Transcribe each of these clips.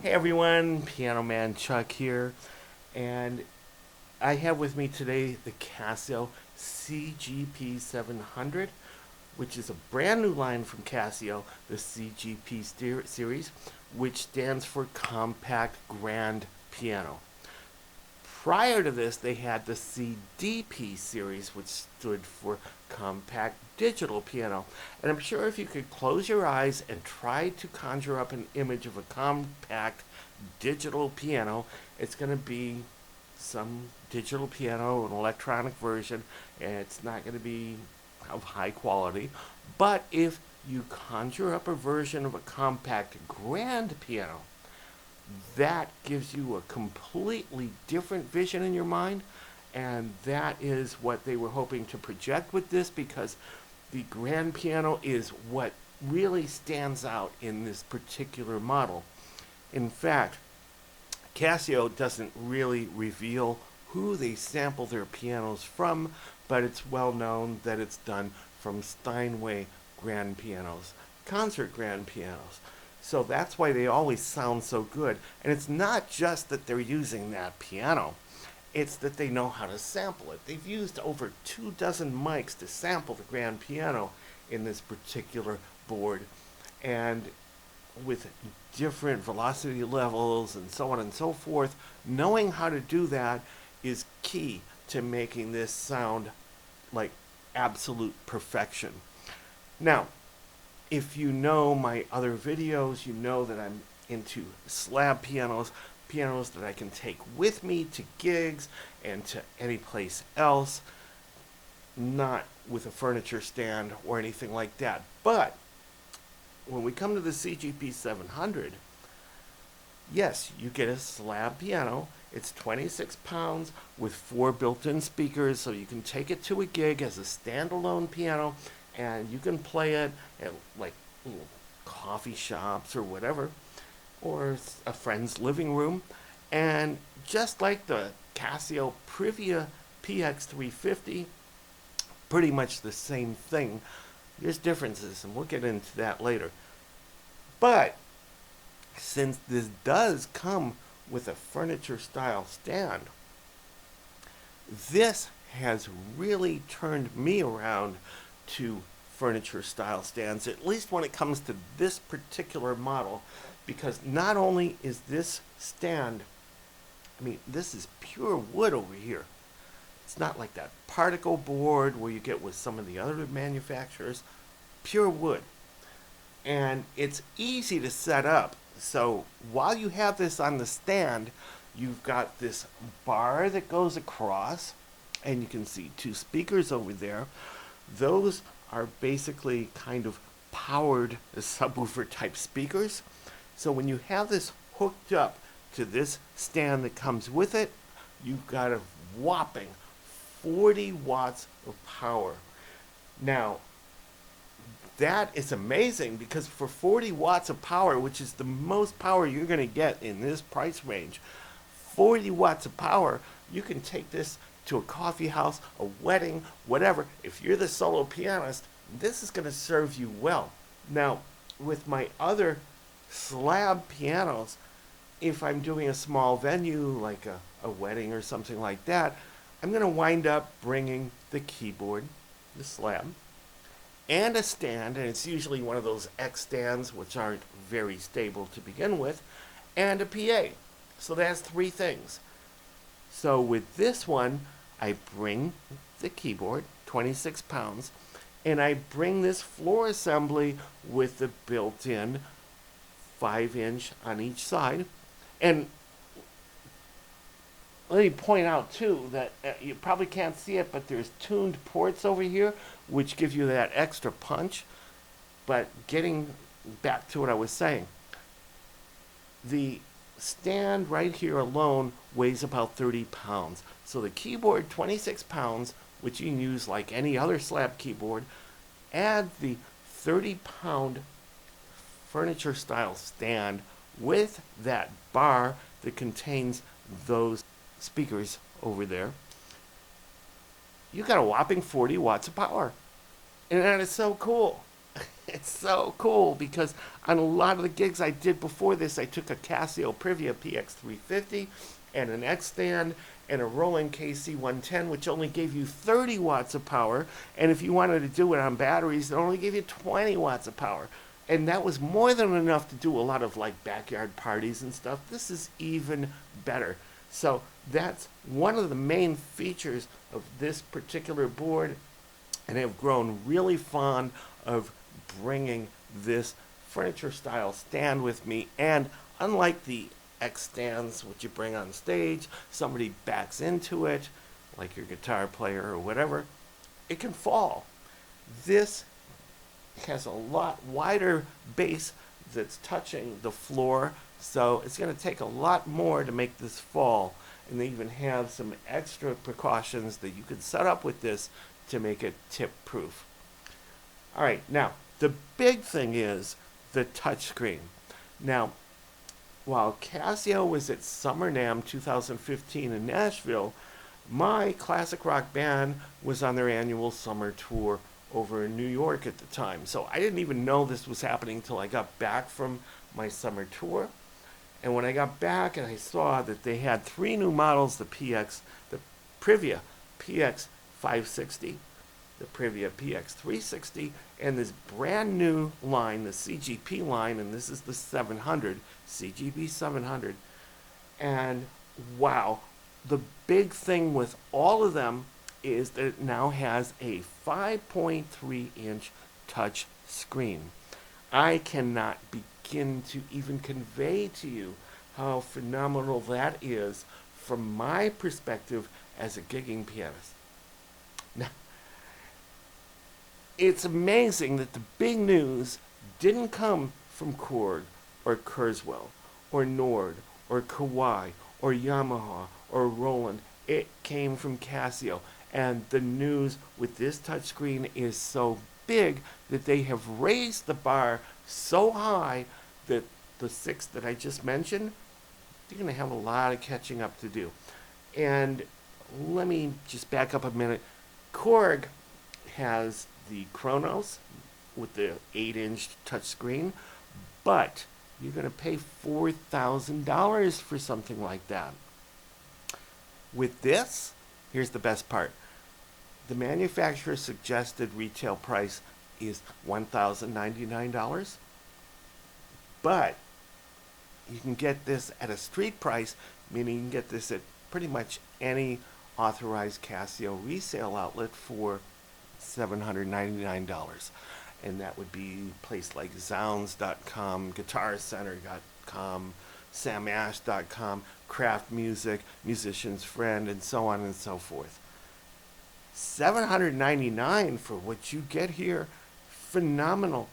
Hey everyone, PianoManChuck here, and I have with me today the Casio CGP-700, which is a brand new line from Casio, the CGP series, which stands for Compact Grand Piano. Prior to this, they had the CDP series, which stood for Compact Digital Piano. And I'm sure if you could close your eyes and try to conjure up an image of a compact digital piano, it's going to be some digital piano, an electronic version, and it's not going to be of high quality. But if you conjure up a version of a compact grand piano, that gives you a completely different vision in your mind. And that is what they were hoping to project with this, because the grand piano is what really stands out in this particular model. In fact, Casio doesn't really reveal who they sample their pianos from, but it's well known that it's done from Steinway grand pianos, concert grand pianos. So that's why they always sound so good. And it's not just that they're using that piano, it's that they know how to sample it. They've used over 24 mics to sample the grand piano in this particular board. And with different velocity levels and so on and so forth, knowing how to do that is key to making this sound like absolute perfection. Now, if you know my other videos, you know that I'm into slab pianos, pianos that I can take with me to gigs and to any place else, not with a furniture stand or anything like that. But when we come to the CGP 700, yes, you get a slab piano. It's 26 pounds with 4 built-in speakers, so you can take it to a gig as a standalone piano, and you can play it at like coffee shops or whatever, or a friend's living room. And just like the Casio Privia PX-350, pretty much the same thing. There's differences, and we'll get into that later. But since this does come with a furniture style stand, this has really turned me around to furniture style stands, at least when it comes to this particular model, because not only is this stand, I mean, this is pure wood over here. It's not like that particle board where you get with some of the other manufacturers. Pure wood. And it's easy to set up. So while you have this on the stand, you've got this bar that goes across, and you can see 2 speakers over there. Those are basically kind of powered subwoofer type speakers. So when you have this hooked up to this stand that comes with it, you've got a whopping 40 watts of power. Now, that is amazing, because for 40 watts of power, which is the most power you're going to get in this price range, 40 watts of power, you can take this to a coffee house, a wedding, whatever. If you're the solo pianist, this is going to serve you well. Now, with my other slab pianos, if I'm doing a small venue like a wedding or something like that, I'm going to wind up bringing the keyboard, the slab, and a stand, and it's usually one of those X stands, which aren't very stable to begin with, and a PA. So that's 3 things. So with this one, I bring the keyboard, 26 pounds, and I bring this floor assembly with the built-in 5-inch on each side. And let me point out too that you probably can't see it, but there's tuned ports over here which give you that extra punch. But getting back to what I was saying, the stand right here alone weighs about 30 pounds. So the keyboard, 26 pounds, which you can use like any other slab keyboard, add the 30-pound furniture style stand with that bar that contains those speakers over there, you got a whopping 40 watts of power. And that is so cool. It's so cool because on a lot of the gigs I did before this, I took a Casio Privia PX-350 and an X stand and a Roland KC-110, which only gave you 30 watts of power. And if you wanted to do it on batteries, it only gave you 20 watts of power. And that was more than enough to do a lot of like backyard parties and stuff. This is even better. So that's one of the main features of this particular board, and I've grown really fond of bringing this furniture style stand with me. And unlike the X stands which you bring on stage, somebody backs into it like your guitar player or whatever, it can fall. This has a lot wider base that's touching the floor, so it's going to take a lot more to make this fall. And they even have some extra precautions that you can set up with this to make it tip proof. All right, now the big thing is the touchscreen. Now, while Casio was at Summer NAMM 2015 in Nashville, my classic rock band was on their annual summer tour over in New York at the time. So I didn't even know this was happening until I got back from my summer tour. And when I got back and I saw that they had 3 new models, the Privia PX-560, the Privia PX-360, and this brand new line, the CGP line, and this is the 700, CGP-700. And wow, the big thing with all of them is that it now has a 5.3-inch touch screen. I cannot begin to even convey to you how phenomenal that is from my perspective as a gigging pianist. Now, it's amazing that the big news didn't come from Korg or Kurzweil or Nord or Kawai or Yamaha or Roland. It came from Casio. And the news with this touchscreen is so big that they have raised the bar so high that the 6 that I just mentioned, they're going to have a lot of catching up to do. And let me just back up a minute. Korg has the Kronos with the 8-inch touchscreen, but you're going to pay $4,000 for something like that. With this, here's the best part. The manufacturer's suggested retail price is $1,099, but you can get this at a street price, meaning you can get this at pretty much any authorized Casio resale outlet for $799. And that would be a place like Zounds.com, GuitarCenter.com, SamAsh.com, Craft Music, Musician's Friend, and so on and so forth. $799 for what you get here, phenomenal.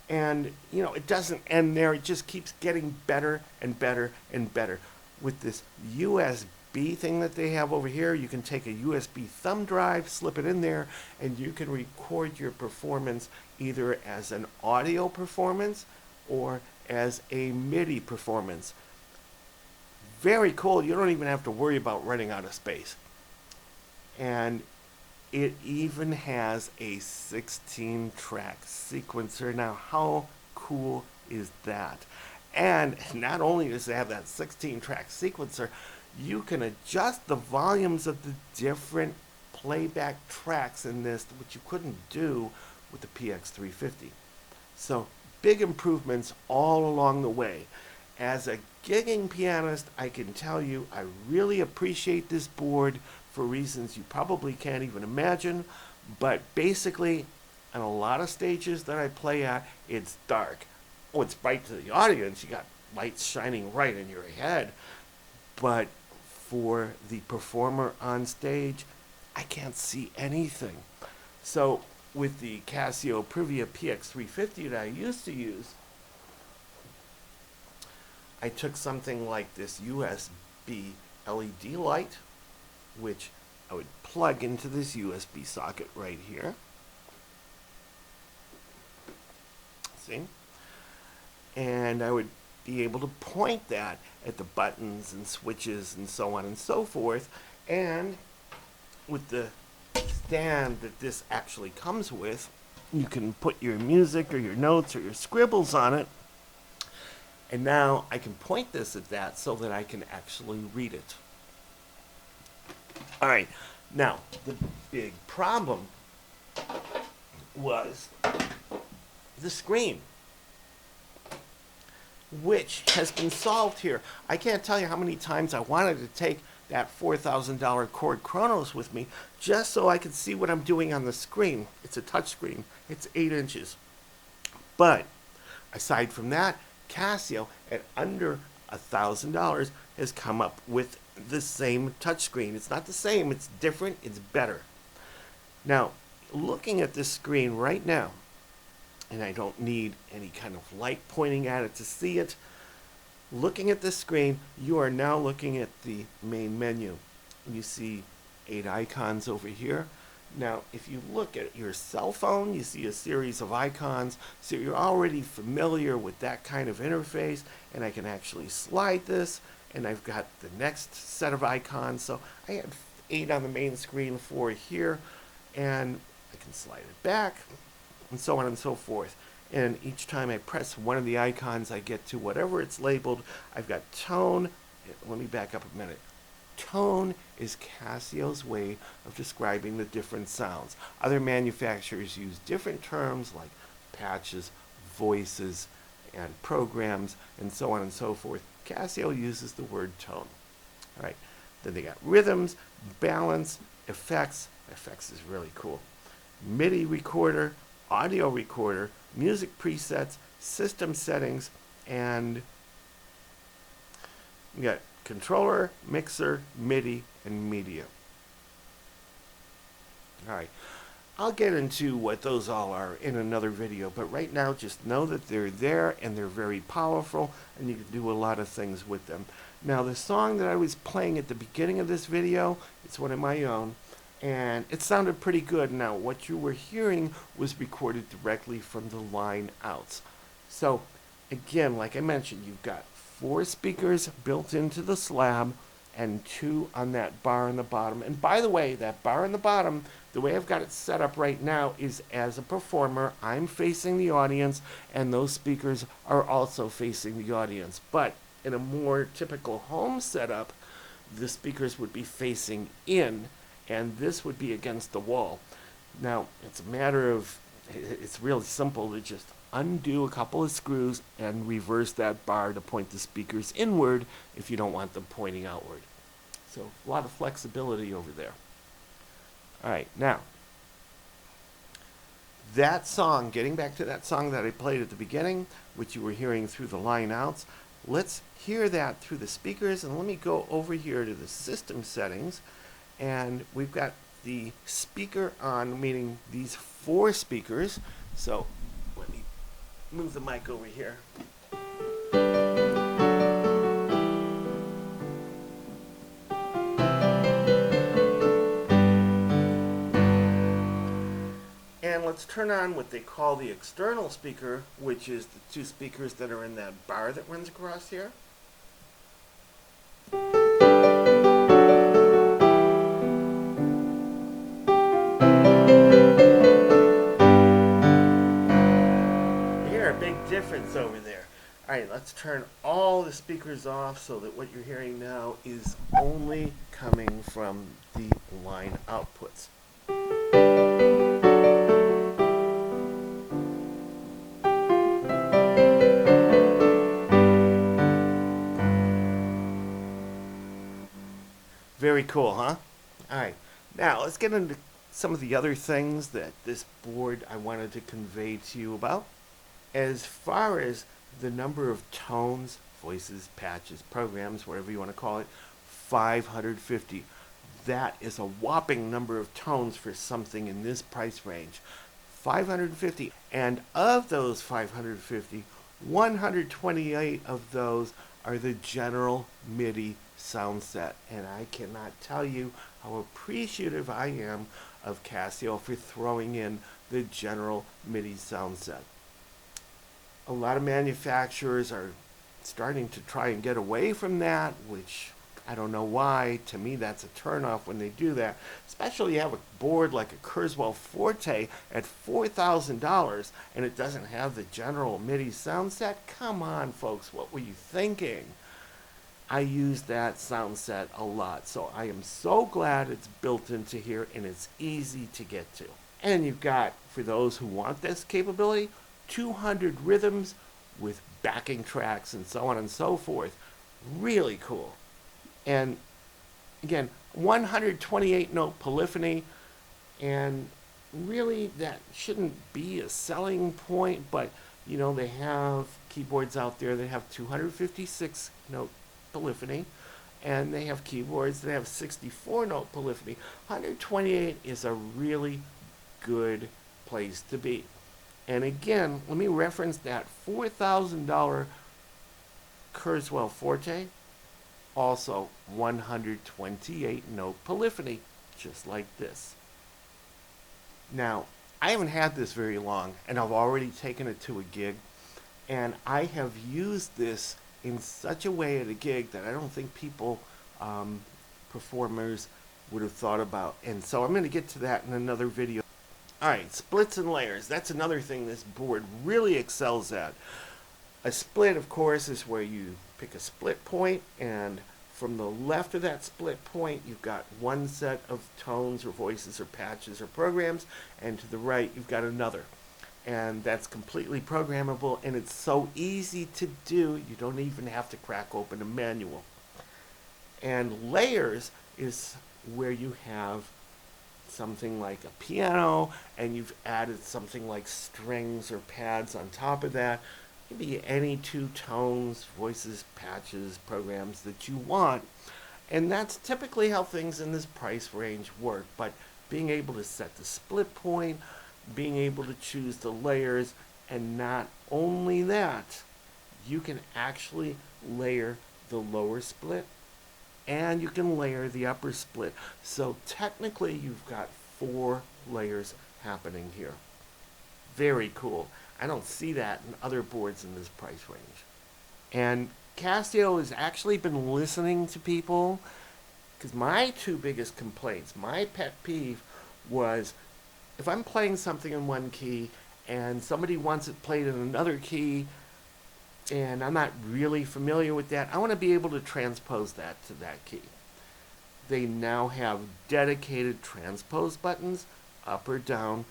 And you know, it doesn't end there. It just keeps getting better and better and better. With this USB thing that they have over here, you can take a USB thumb drive, slip it in there, and you can record your performance either as an audio performance or as a MIDI performance. Very cool. You don't even have to worry about running out of space. And it even has a 16-track sequencer. Now, how cool is that? And not only does it have that 16-track sequencer, you can adjust the volumes of the different playback tracks in this, which you couldn't do with the PX350. So, big improvements all along the way. As a gigging pianist, I can tell you I really appreciate this board for reasons you probably can't even imagine, but basically, on a lot of stages that I play at, it's dark. Oh, it's bright to the audience, you got lights shining right in your head, but for the performer on stage, I can't see anything. So, with the Casio Privia PX-350 that I used to use, I took something like this USB LED light, which I would plug into this USB socket right here. See? And I would be able to point that at the buttons and switches and so on and so forth. And with the stand that this actually comes with, You can put your music or your notes or your scribbles on it. And now I can point this at that so that I can actually read it. All right, now the big problem was the screen, which has been solved here. I can't tell you how many times I wanted to take that $4,000 Cord Chronos with me just so I could see what I'm doing on the screen. It's a touch screen. It's 8 inches. But aside from that, Casio at under $1,000 has come up with the same touchscreen. It's not the same, it's different, it's better. Now, looking at this screen right now, and I don't need any kind of light pointing at it to see it, looking at this screen, you are now looking at the main menu. You see 8 icons over here. Now, if you look at your cell phone, you see a series of icons, so you're already familiar with that kind of interface, and I can actually slide this, and I've got the next set of icons. So I had 8 on the main screen, 4 here, and I can slide it back, and so on and so forth. And each time I press one of the icons, I get to whatever it's labeled. I've got tone. Let me back up a minute. Tone is Casio's way of describing the different sounds. Other manufacturers use different terms like patches, voices, and programs, and so on and so forth. Casio uses the word tone. All right. Then they got rhythms, balance, effects. Effects is really cool. MIDI recorder, audio recorder, music presets, system settings, and we got controller, mixer, MIDI, and media. All right. I'll get into what those all are in another video, but right now just know that they're there and they're very powerful and you can do a lot of things with them. Now the song that I was playing at the beginning of this video, it's one of my own, and it sounded pretty good. Now what you were hearing was recorded directly from the line outs. So again, like I mentioned, you've got 4 speakers built into the slab and 2 on that bar in the bottom. And by the way, that bar in the bottom, the way I've got it set up right now is as a performer, I'm facing the audience and those speakers are also facing the audience. But in a more typical home setup, the speakers would be facing in and this would be against the wall. Now, it's a matter of, it's really simple to just undo a couple of screws and reverse that bar to point the speakers inward if you don't want them pointing outward. So a lot of flexibility over there. All right, now that song, getting back to that song that I played at the beginning, which you were hearing through the line outs, let's hear that through the speakers, and let me go over here to the system settings, and we've got the speaker on, meaning these 4 speakers. So let me move the mic over here. And let's turn on what they call the external speaker, which is the 2 speakers that are in that bar that runs across here. Difference over there. All right, let's turn all the speakers off so that what you're hearing now is only coming from the line outputs. Very cool, huh? All right, now let's get into some of the other things that this board I wanted to convey to you about. As far as the number of tones, voices, patches, programs, whatever you want to call it, 550. That is a whopping number of tones for something in this price range. 550. And of those 550, 128 of those are the general MIDI sound set. And I cannot tell you how appreciative I am of Casio for throwing in the general MIDI sound set. A lot of manufacturers are starting to try and get away from that, which I don't know why. To me, that's a turnoff when they do that. Especially you have a board like a Kurzweil Forte at $4,000 and it doesn't have the general MIDI sound set. Come on, folks, what were you thinking? I use that sound set a lot, so I am so glad it's built into here and it's easy to get to. And you've got, for those who want this capability, 200 rhythms with backing tracks and so on and so forth. Really cool. And again, 128 note polyphony, and really that shouldn't be a selling point, but you know, they have keyboards out there that have 256 note polyphony, and they have keyboards that have 64 note polyphony. 128 is a really good place to be. And again, let me reference that $4,000 Kurzweil Forte, also 128 note polyphony, just like this. Now, I haven't had this very long, and I've already taken it to a gig, and I have used this in such a way at a gig that I don't think people, performers, would have thought about. And so I'm going to get to that in another video. Alright, splits and layers. That's another thing this board really excels at. A split, of course, is where you pick a split point, and from the left of that split point, you've got one set of tones or voices or patches or programs, and to the right, you've got another. And that's completely programmable, and it's so easy to do, you don't even have to crack open a manual. And layers is where you have something like a piano, and you've added something like strings or pads on top of that. It can be any two tones, voices, patches, programs that you want. And that's typically how things in this price range work. But being able to set the split point, being able to choose the layers, and not only that, you can actually layer the lower split and you can layer the upper split. So technically you've got 4 layers happening here. Very cool. I don't see that in other boards in this price range. And Casio has actually been listening to people, because my 2 biggest complaints, my pet peeve, was if I'm playing something in one key and somebody wants it played in another key and I'm not really familiar with that, I want to be able to transpose that to that key. They now have dedicated transpose buttons, up or down,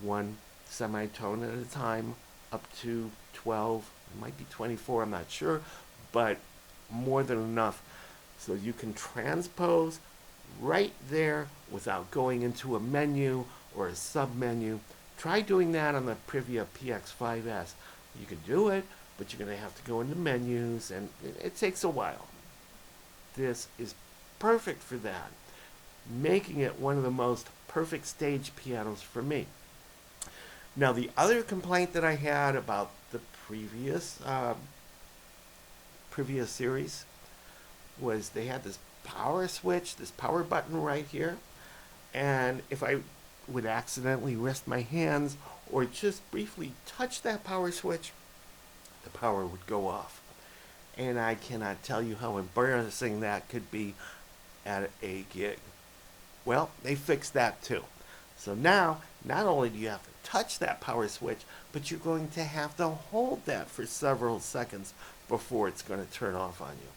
1 semitone at a time, up to 12, it might be 24, I'm not sure, but more than enough. So you can transpose right there without going into a menu or a sub-menu. Try doing that on the Privia PX-5S. You can do it, but you're going to have to go into menus, and it takes a while. This is perfect for that, making it one of the most perfect stage pianos for me. Now, the other complaint that I had about the previous series was they had this power switch, this power button right here, and if I would accidentally rest my hands or just briefly touch that power switch, the power would go off. And I cannot tell you how embarrassing that could be at a gig. Well, they fixed that too. So now, not only do you have to touch that power switch, but you're going to have to hold that for several seconds before it's going to turn off on you.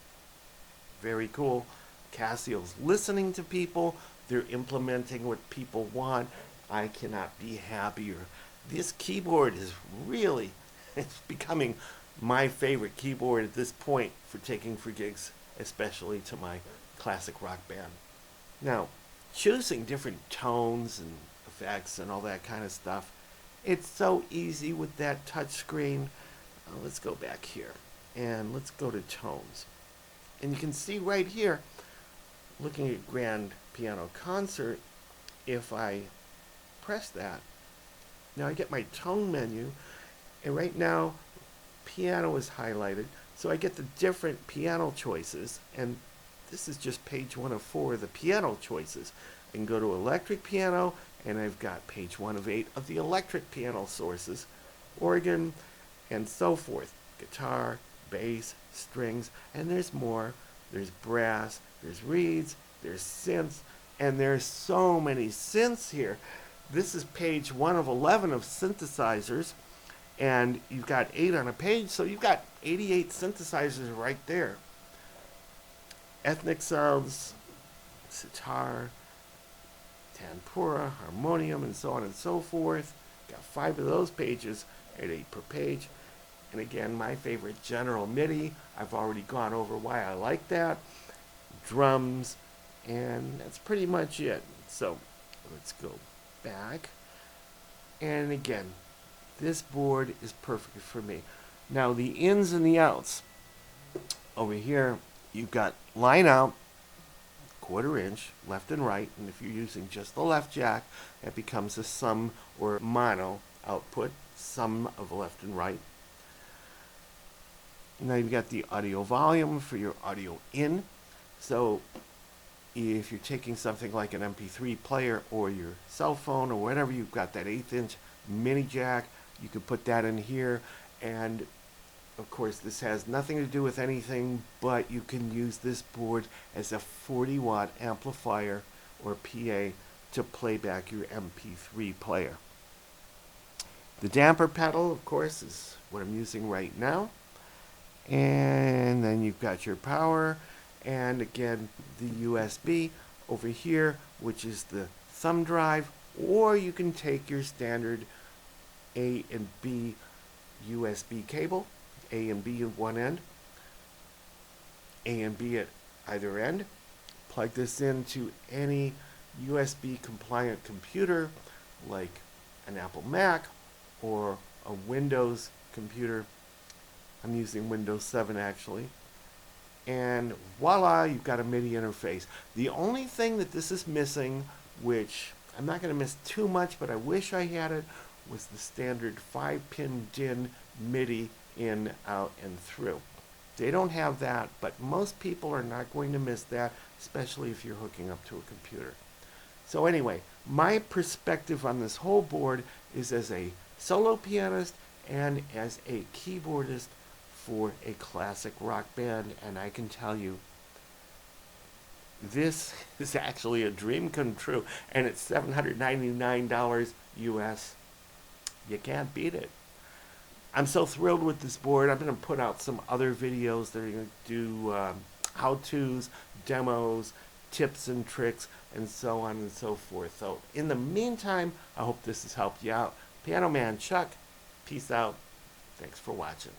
Very cool. Casio's listening to people. They're implementing what people want. I cannot be happier. This keyboard is really, it's becoming my favorite keyboard at this point for taking for gigs, especially to my classic rock band. Now, choosing different tones and effects and all that kind of stuff, it's so easy with that touch screen. Let's go back here and let's go to tones. And you can see right here, looking at Grand Piano Concert, if I press that, now I get my tone menu, and right now piano is highlighted, so I get the different piano choices, and this is just page 1 of 4 of the piano choices. I can go to electric piano, and I've got page 1 of 8 of the electric piano sources, organ, and so forth. Guitar, bass, strings, and there's more there's brass, there's reeds, there's synths, and there's so many synths here. This is page 1 of 11 of synthesizers, and you've got 8 on a page, so you've got 88 synthesizers right there. Ethnic sounds, sitar, tanpura, harmonium, and so on and so forth. Got 5 of those pages at 8 per page. And again, my favorite, general MIDI. I've already gone over why I like that. Drums, and that's pretty much it. So let's go back. And again, this board is perfect for me. Now the ins and the outs. Over here, you've got line out, 1/4 inch, left and right. And if you're using just the left jack, that becomes a sum or mono output, sum of left and right. Now you've got the audio volume for your audio in. So if you're taking something like an MP3 player or your cell phone or whatever, you've got that 1/8 inch mini jack. You can put that in here. And of course, this has nothing to do with anything, but you can use this board as a 40-watt amplifier or PA to play back your MP3 player. The damper pedal, of course, is what I'm using right now. And then you've got your power, and again, the USB over here, which is the thumb drive, or you can take your standard A and B USB cable, A and B at one end, A and B at either end. Plug this into any USB compliant computer like an Apple Mac or a Windows computer. I'm using Windows 7 actually. And voila, you've got a MIDI interface. The only thing that this is missing, which I'm not going to miss too much, but I wish I had it, was the standard 5-pin DIN MIDI in, out, and through. They don't have that, but most people are not going to miss that, especially if you're hooking up to a computer. So anyway, my perspective on this whole board is as a solo pianist and as a keyboardist for a classic rock band, and I can tell you, this is actually a dream come true, and it's $799 US. You can't beat it. I'm so thrilled with this board. I'm going to put out some other videos that are going to do how-tos, demos, tips and tricks, and so on and so forth. So in the meantime, I hope this has helped you out. PianoManChuck, peace out. Thanks for watching.